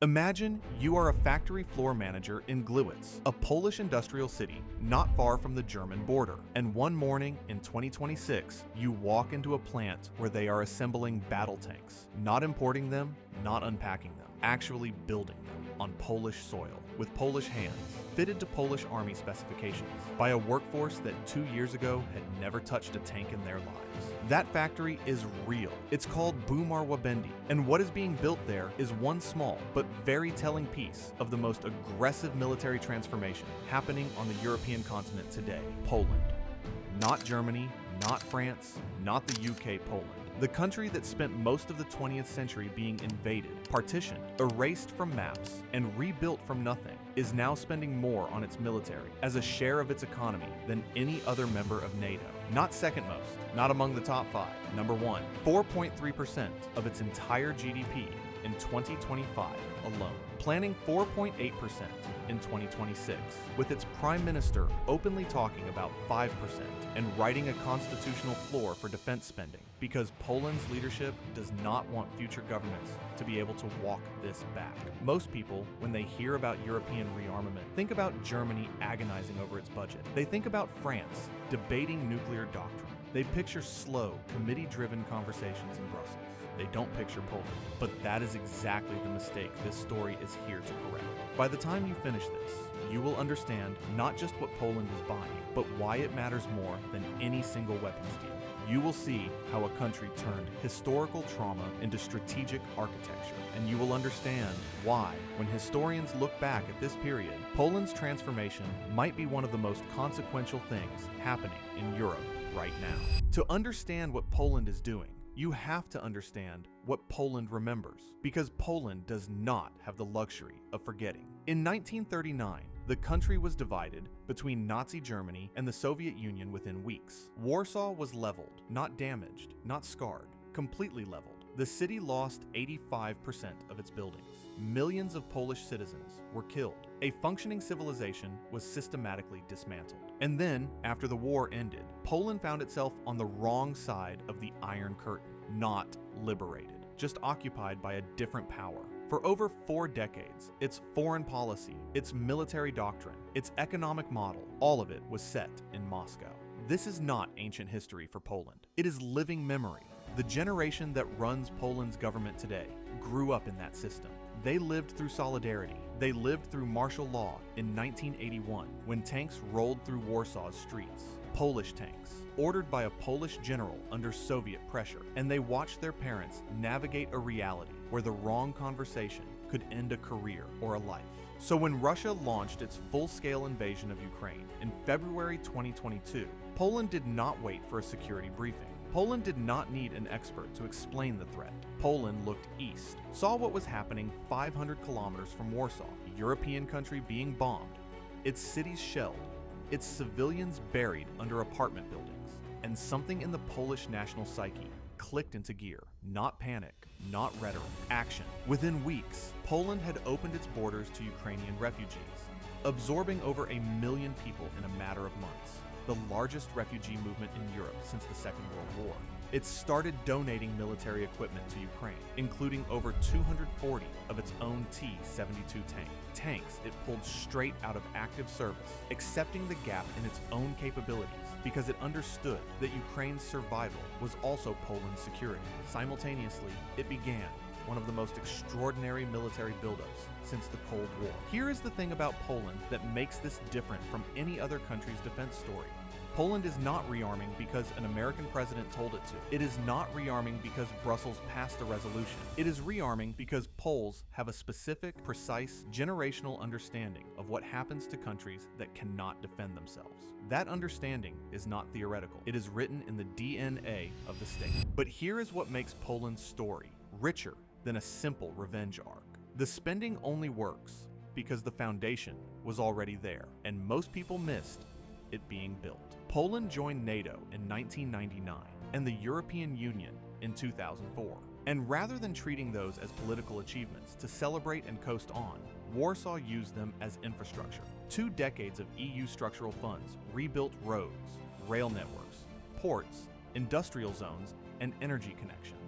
Imagine you are a factory floor manager in Gliwice, a Polish industrial city not far from the German border. And one morning in 2026, you walk into a plant where they are assembling battle tanks, not importing them, not unpacking them, actually building them on Polish soil with Polish hands, fitted to Polish Army specifications by a workforce that 2 years ago had never touched a tank in their lives. That factory is real. It's called Bumar Wabendi, and what is being built there is one small but very telling piece of the most aggressive military transformation happening on the European continent today: Poland. Not Germany, not France, not the UK, Poland. The country that spent most of the 20th century being invaded, partitioned, erased from maps, and rebuilt from nothing, is now spending more on its military as a share of its economy than any other member of NATO. Not second most, not among the top 5. Number 1, 4.3% of its entire GDP in 2025 alone, planning 4.8% in 2026, with its prime minister openly talking about 5% and writing a constitutional floor for defense spending, because Poland's leadership does not want future governments to be able to walk this back. Most people, when they hear about European rearmament, think about Germany agonizing over its budget. They think about France debating nuclear doctrine. They picture slow, committee-driven conversations in Brussels. They don't picture Poland, but that is exactly the mistake this story is here to correct. By the time you finish this, you will understand not just what Poland is buying, but why it matters more than any single weapons deal. You will see how a country turned historical trauma into strategic architecture, and you will understand why, when historians look back at this period, Poland's transformation might be one of the most consequential things happening in Europe right now. To understand what Poland is doing, you have to understand what Poland remembers, because Poland does not have the luxury of forgetting. In 1939, the country was divided between Nazi Germany and the Soviet Union within weeks. Warsaw was leveled, not damaged, not scarred, completely leveled. The city lost 85% of its buildings. Millions of Polish citizens were killed. A functioning civilization was systematically dismantled. And then, after the war ended, Poland found itself on the wrong side of the Iron Curtain, not liberated, just occupied by a different power. For over 4 decades, its foreign policy, its military doctrine, its economic model, all of it was set in Moscow. This is not ancient history for Poland. It is living memory. The generation that runs Poland's government today grew up in that system. They lived through solidarity. They lived through martial law in 1981, when tanks rolled through Warsaw's streets. Polish tanks, ordered by a Polish general under Soviet pressure, and they watched their parents navigate a reality where the wrong conversation could end a career or a life. So when Russia launched its full-scale invasion of Ukraine in February 2022, Poland did not wait for a security briefing. Poland did not need an expert to explain the threat. Poland looked east, saw what was happening 500 kilometers from Warsaw, a European country being bombed, its cities shelled, its civilians buried under apartment buildings, and something in the Polish national psyche clicked into gear. Not panic, not rhetoric, action. Within weeks, Poland had opened its borders to Ukrainian refugees, absorbing over 1 million people in a matter of months, the largest refugee movement in Europe since the Second World War. It started donating military equipment to Ukraine, including over 240 of its own T-72 tanks it pulled straight out of active service, accepting the gap in its own capabilities because it understood that Ukraine's survival was also Poland's security. Simultaneously, it began one of the most extraordinary military buildups since the Cold War. Here is the thing about Poland that makes this different from any other country's defense story. Poland is not rearming because an American president told it to. It is not rearming because Brussels passed a resolution. It is rearming because Poles have a specific, precise, generational understanding of what happens to countries that cannot defend themselves. That understanding is not theoretical. It is written in the DNA of the state. But here is what makes Poland's story richer than a simple revenge arc. The spending only works because the foundation was already there, and most people missed it being built. Poland joined NATO in 1999 and the European Union in 2004. And rather than treating those as political achievements to celebrate and coast on, Warsaw used them as infrastructure. 2 decades of EU structural funds rebuilt roads, rail networks, ports, industrial zones, and energy connections.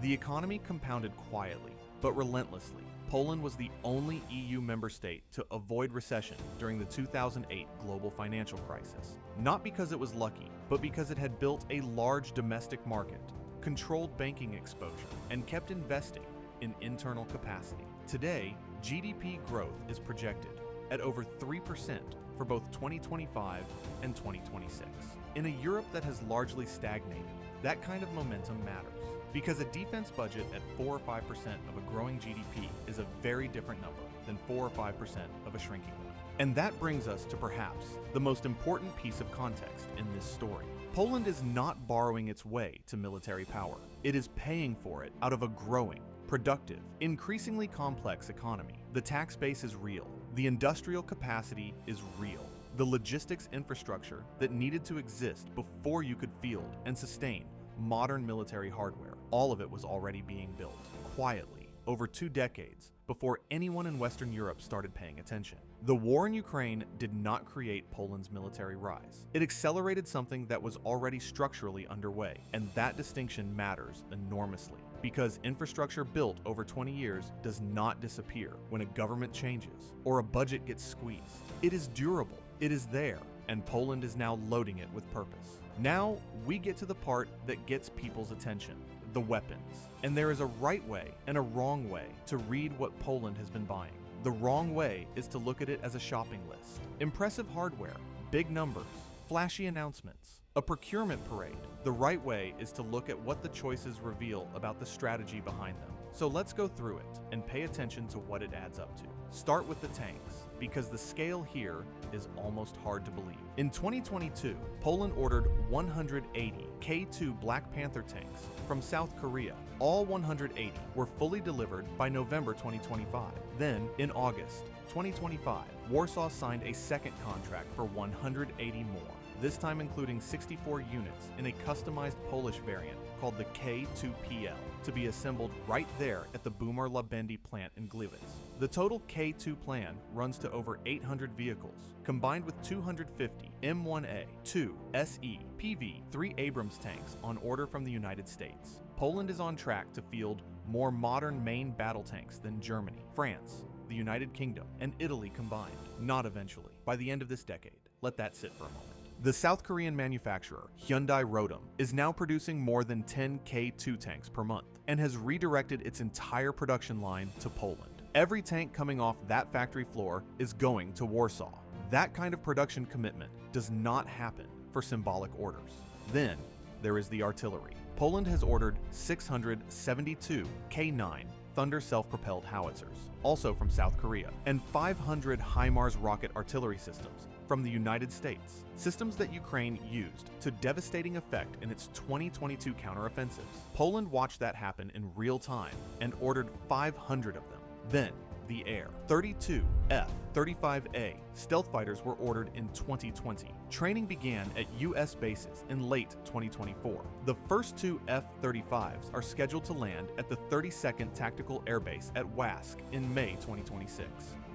The economy compounded quietly, but relentlessly. Poland was the only EU member state to avoid recession during the 2008 global financial crisis. Not because it was lucky, but because it had built a large domestic market, controlled banking exposure, and kept investing in internal capacity. Today, GDP growth is projected at over 3% for both 2025 and 2026. In a Europe that has largely stagnated, that kind of momentum matters, because a defense budget at 4 or 5% of a growing GDP is a very different number than 4 or 5% of a shrinking one. And that brings us to perhaps the most important piece of context in this story. Poland is not borrowing its way to military power. It is paying for it out of a growing, productive, increasingly complex economy. The tax base is real. The industrial capacity is real. The logistics infrastructure that needed to exist before you could field and sustain modern military hardware, all of it was already being built, quietly, over 2 decades, before anyone in Western Europe started paying attention. The war in Ukraine did not create Poland's military rise. It accelerated something that was already structurally underway, and that distinction matters enormously, because infrastructure built over 20 years does not disappear when a government changes or a budget gets squeezed. It is durable, it is there, and Poland is now loading it with purpose. Now, we get to the part that gets people's attention, the weapons. And there is a right way and a wrong way to read what Poland has been buying. The wrong way is to look at it as a shopping list. Impressive hardware, big numbers, flashy announcements, a procurement parade. The right way is to look at what the choices reveal about the strategy behind them. So let's go through it and pay attention to what it adds up to. Start with the tanks, because the scale here is almost hard to believe. In 2022, Poland ordered 180 K2 Black Panther tanks from South Korea. All 180 were fully delivered by November 2025. Then, in August 2025, Warsaw signed a second contract for 180 more, this time including 64 units in a customized Polish variant called the K2PL, to be assembled right there at the Bumar Labendi plant in Gliwice. The total K2 plan runs to over 800 vehicles, combined with 250 M1A2 SEPv3 Abrams tanks on order from the United States. Poland is on track to field more modern main battle tanks than Germany, France, the United Kingdom, and Italy combined. Not eventually, by the end of this decade. Let that sit for a moment. The South Korean manufacturer, Hyundai Rotem, is now producing more than 10 K2 tanks per month and has redirected its entire production line to Poland. Every tank coming off that factory floor is going to Warsaw. That kind of production commitment does not happen for symbolic orders. Then, there is the artillery. Poland has ordered 672 K9 Thunder self-propelled howitzers, also from South Korea, and 500 HIMARS rocket artillery systems from the United States, systems that Ukraine used to devastating effect in its 2022 counteroffensives. Poland watched that happen in real time and ordered 500 of them. Then, the air. 32 F-35A stealth fighters were ordered in 2020. Training began at U.S. bases in late 2024. The first 2 F-35s are scheduled to land at the 32nd Tactical Air Base at Łask in May 2026.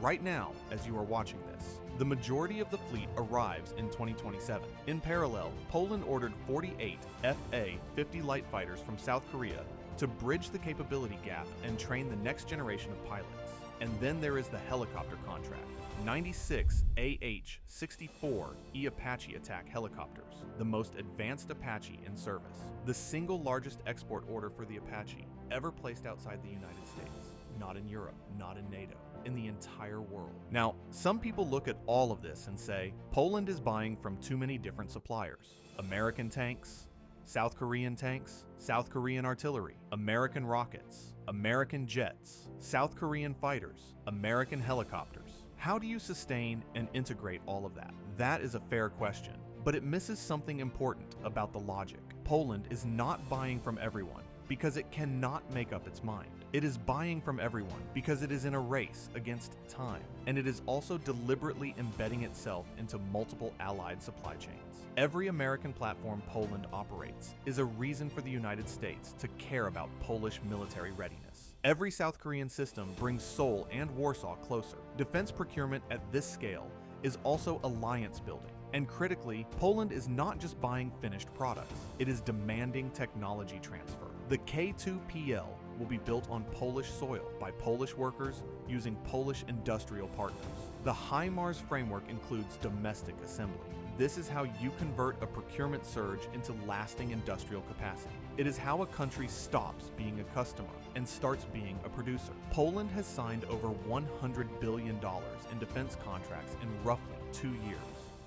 Right now, as you are watching this, the majority of the fleet arrives in 2027. In parallel, Poland ordered 48 Fa-50 light fighters from South Korea to bridge the capability gap and train the next generation of pilots. And then there is the helicopter contract. 96 AH-64E Apache attack helicopters, the most advanced Apache in service. The single largest export order for the Apache ever placed outside the United States. Not in Europe, not in NATO, in the entire world. Now, some people look at all of this and say, Poland is buying from too many different suppliers. American tanks, South Korean tanks, South Korean artillery, American rockets, American jets, South Korean fighters, American helicopters. How do you sustain and integrate all of that? That is a fair question, but it misses something important about the logic. Poland is not buying from everyone because it cannot make up its mind. It is buying from everyone because it is in a race against time, and it is also deliberately embedding itself into multiple allied supply chains. Every American platform Poland operates is a reason for the United States to care about Polish military readiness. Every South Korean system brings Seoul and Warsaw closer. Defense procurement at this scale is also alliance building. And critically, Poland is not just buying finished products, it is demanding technology transfer. The K2PL will be built on Polish soil by Polish workers using Polish industrial partners. The HIMARS framework includes domestic assembly. This is how you convert a procurement surge into lasting industrial capacity. It is how a country stops being a customer and starts being a producer. Poland has signed over $100 billion in defense contracts in roughly 2 years.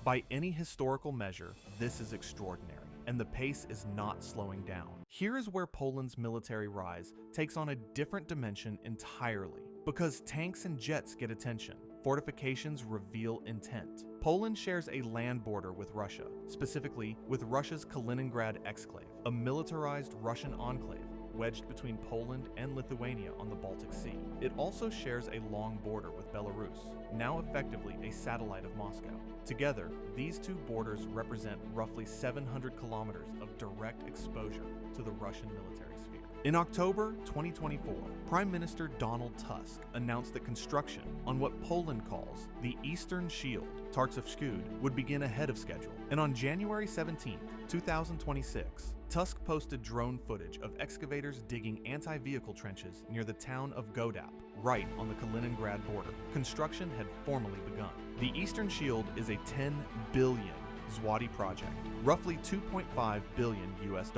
By any historical measure, this is extraordinary, and the pace is not slowing down. Here is where Poland's military rise takes on a different dimension entirely. Because tanks and jets get attention, fortifications reveal intent. Poland shares a land border with Russia, specifically with Russia's Kaliningrad exclave, a militarized Russian enclave wedged between Poland and Lithuania on the Baltic Sea. It also shares a long border with Belarus, now effectively a satellite of Moscow. Together, these two borders represent roughly 700 kilometers of direct exposure to the Russian military sphere. In October 2024, Prime Minister Donald Tusk announced that construction on what Poland calls the Eastern Shield, Tarcza Wschód, would begin ahead of schedule. And on January 17, 2026, Tusk posted drone footage of excavators digging anti-vehicle trenches near the town of Godap, right on the Kaliningrad border. Construction had formally begun. The Eastern Shield is a 10 billion zloty project, roughly $2.5 billion US.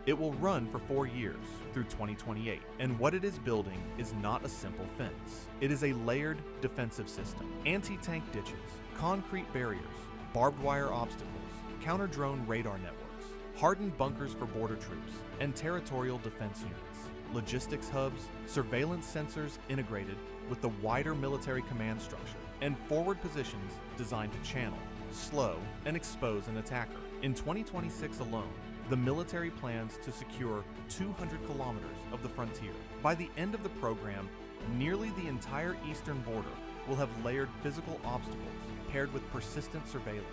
It will run for 4 years through 2028, and what it is building is not a simple fence. It is a layered defensive system, anti-tank ditches, concrete barriers, barbed wire obstacles, counter-drone radar networks, hardened bunkers for border troops, and territorial defense units, logistics hubs, surveillance sensors integrated with the wider military command structure, and forward positions designed to channel, slow, and expose an attacker. In 2026 alone, the military plans to secure 200 kilometers of the frontier. By the end of the program, nearly the entire eastern border will have layered physical obstacles paired with persistent surveillance.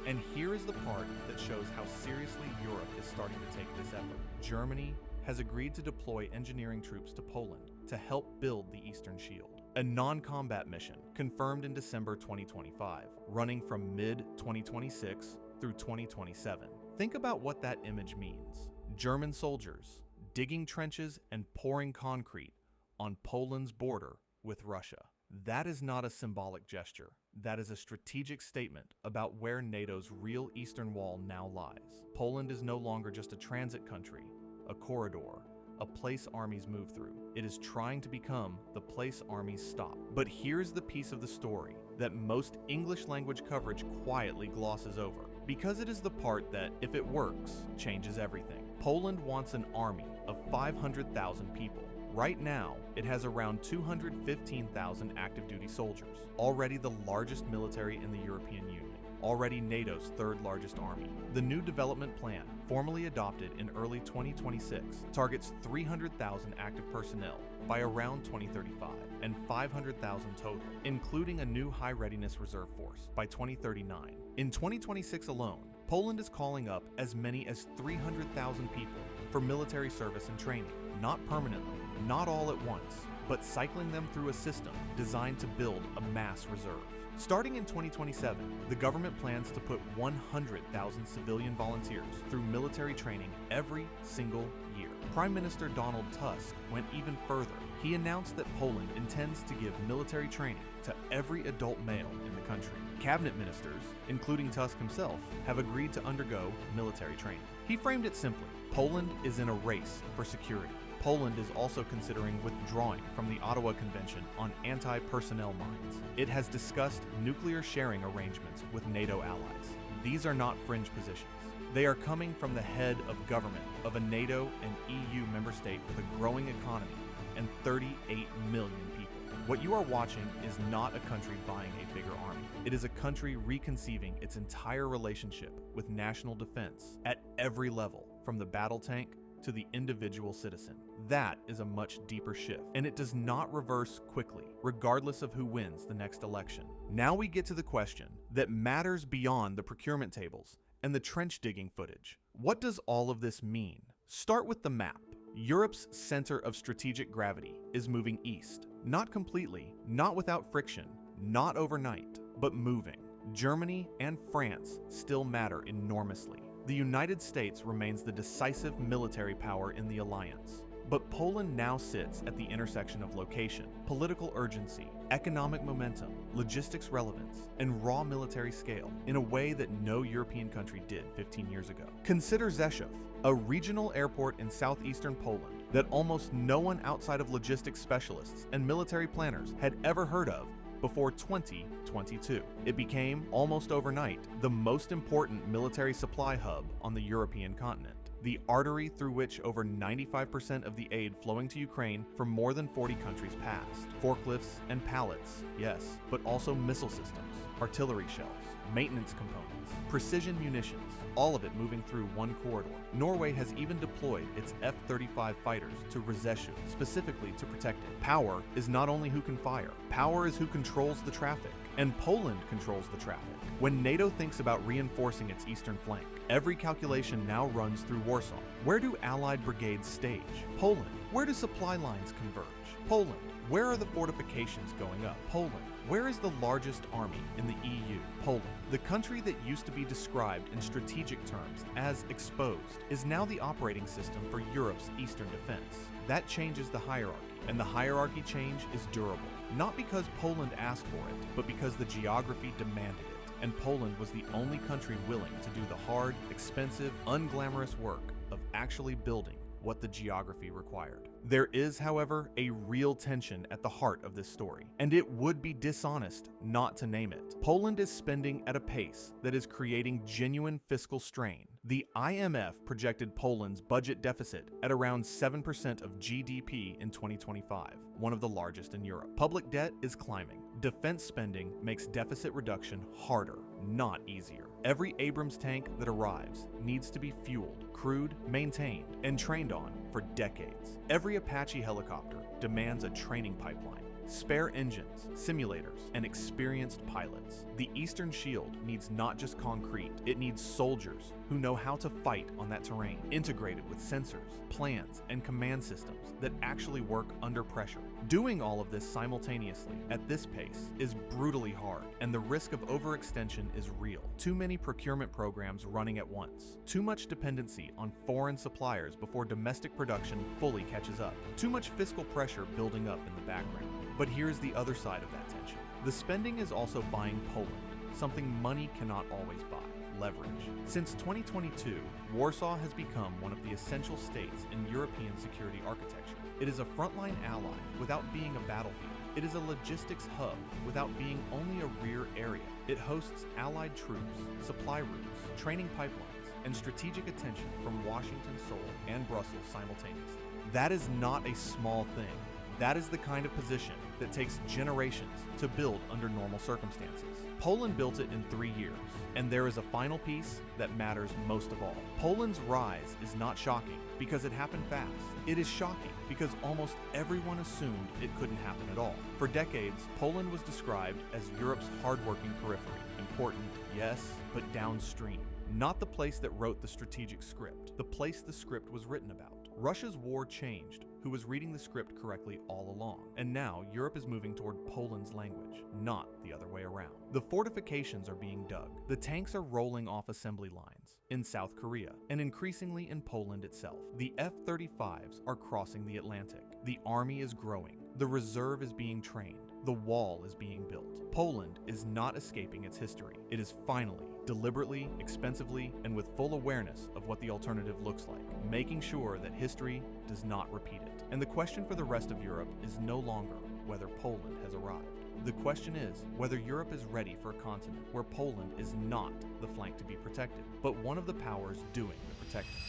And here is the part that shows how seriously Europe is starting to take this effort. Germany has agreed to deploy engineering troops to Poland to help build the Eastern Shield, a non-combat mission confirmed in December 2025, running from mid-2026 through 2027. Think about what that image means. German soldiers digging trenches and pouring concrete on Poland's border with Russia. That is not a symbolic gesture. That is a strategic statement about where NATO's real eastern wall now lies. Poland is no longer just a transit country, a corridor, a place armies move through. It is trying to become the place armies stop. But here's the piece of the story that most English language coverage quietly glosses over, because it is the part that, if it works, changes everything. Poland wants an army of 500,000 people. Right now, it has around 215,000 active duty soldiers, already the largest military in the European Union, already NATO's third largest army. The new development plan, formally adopted in early 2026, targets 300,000 active personnel by around 2035 and 500,000 total, including a new high readiness reserve force by 2039. In 2026 alone, Poland is calling up as many as 300,000 people for military service and training, not permanently, not all at once, but cycling them through a system designed to build a mass reserve. Starting in 2027, the government plans to put 100,000 civilian volunteers through military training every single year. Prime Minister Donald Tusk went even further. He announced that Poland intends to give military training to every adult male in the country. Cabinet ministers, including Tusk himself, have agreed to undergo military training. He framed it simply: Poland is in a race for security. Poland is also considering withdrawing from the Ottawa Convention on anti-personnel mines. It has discussed nuclear sharing arrangements with NATO allies. These are not fringe positions. They are coming from the head of government of a NATO and EU member state with a growing economy and 38 million people. What you are watching is not a country buying a bigger army. It is a country reconceiving its entire relationship with national defense at every level, from the battle tank to the individual citizen. That is a much deeper shift, and it does not reverse quickly, regardless of who wins the next election. Now we get to the question that matters beyond the procurement tables and the trench digging footage. What does all of this mean? Start with the map. Europe's center of strategic gravity is moving east. Not completely, not without friction, not overnight, but moving. Germany and France still matter enormously. The United States remains the decisive military power in the alliance. But Poland now sits at the intersection of location, political urgency, economic momentum, logistics relevance, and raw military scale in a way that no European country did 15 years ago. Consider Rzeszów, a regional airport in southeastern Poland that almost no one outside of logistics specialists and military planners had ever heard of before 2022. It became, almost overnight, the most important military supply hub on the European continent, the artery through which over 95% of the aid flowing to Ukraine from more than 40 countries passed. Forklifts and pallets, yes, but also missile systems, artillery shells, maintenance components, precision munitions, all of it moving through one corridor. Norway has even deployed its F-35 fighters to Rzeszów specifically to protect it. Power is not only who can fire, power is who controls the traffic, and Poland controls the traffic. When NATO thinks about reinforcing its eastern flank, every calculation now runs through Warsaw. Where do Allied brigades stage? Poland. Where do supply lines converge? Poland. Where are the fortifications going up? Poland. Where is the largest army in the EU? Poland. The country that used to be described in strategic terms as exposed is now the operating system for Europe's eastern defense. That changes the hierarchy, and the hierarchy change is durable. Not because Poland asked for it, but because the geography demanded it, and Poland was the only country willing to do the hard, expensive, unglamorous work of actually building what the geography required. There is, however, a real tension at the heart of this story, and it would be dishonest not to name it. Poland is spending at a pace that is creating genuine fiscal strain. The IMF projected Poland's budget deficit at around 7% of GDP in 2025, one of the largest in Europe. Public debt is climbing. Defense spending makes deficit reduction harder, not easier. Every Abrams tank that arrives needs to be fueled, crewed, maintained, and trained on for decades. Every Apache helicopter demands a training pipeline, spare engines, simulators, and experienced pilots. The Eastern Shield needs not just concrete, it needs soldiers who know how to fight on that terrain, integrated with sensors, plans, and command systems that actually work under pressure. Doing all of this simultaneously at this pace is brutally hard, and the risk of overextension is real. Too many procurement programs running at once. Too much dependency on foreign suppliers before domestic production fully catches up. Too much fiscal pressure building up in the background. But here's the other side of that tension. The spending is also buying Poland, something money cannot always buy: leverage. Since 2022, Warsaw has become one of the essential states in European security architecture. It is a frontline ally without being a battlefield. It is a logistics hub without being only a rear area. It hosts allied troops, supply routes, training pipelines, and strategic attention from Washington, Seoul, and Brussels simultaneously. That is not a small thing. That is the kind of position that takes generations to build under normal circumstances. Poland built it in 3 years, and there is a final piece that matters most of all. Poland's rise is not shocking because it happened fast. It is shocking because almost everyone assumed it couldn't happen at all. For decades, Poland was described as Europe's hardworking periphery. Important, yes, but downstream. Not the place that wrote the strategic script, the place the script was written about. Russia's war changed who was reading the script correctly all along, and now Europe is moving toward Poland's language, not the other way around. The fortifications are being dug, the tanks are rolling off assembly lines in South Korea, and increasingly in Poland itself. The F-35s are crossing the Atlantic, the army is growing, the reserve is being trained, the wall is being built. Poland is not escaping its history. It is finally, deliberately, expensively, and with full awareness of what the alternative looks like, making sure that history does not repeat it. And the question for the rest of Europe is no longer whether Poland has arrived. The question is whether Europe is ready for a continent where Poland is not the flank to be protected, but one of the powers doing the protecting.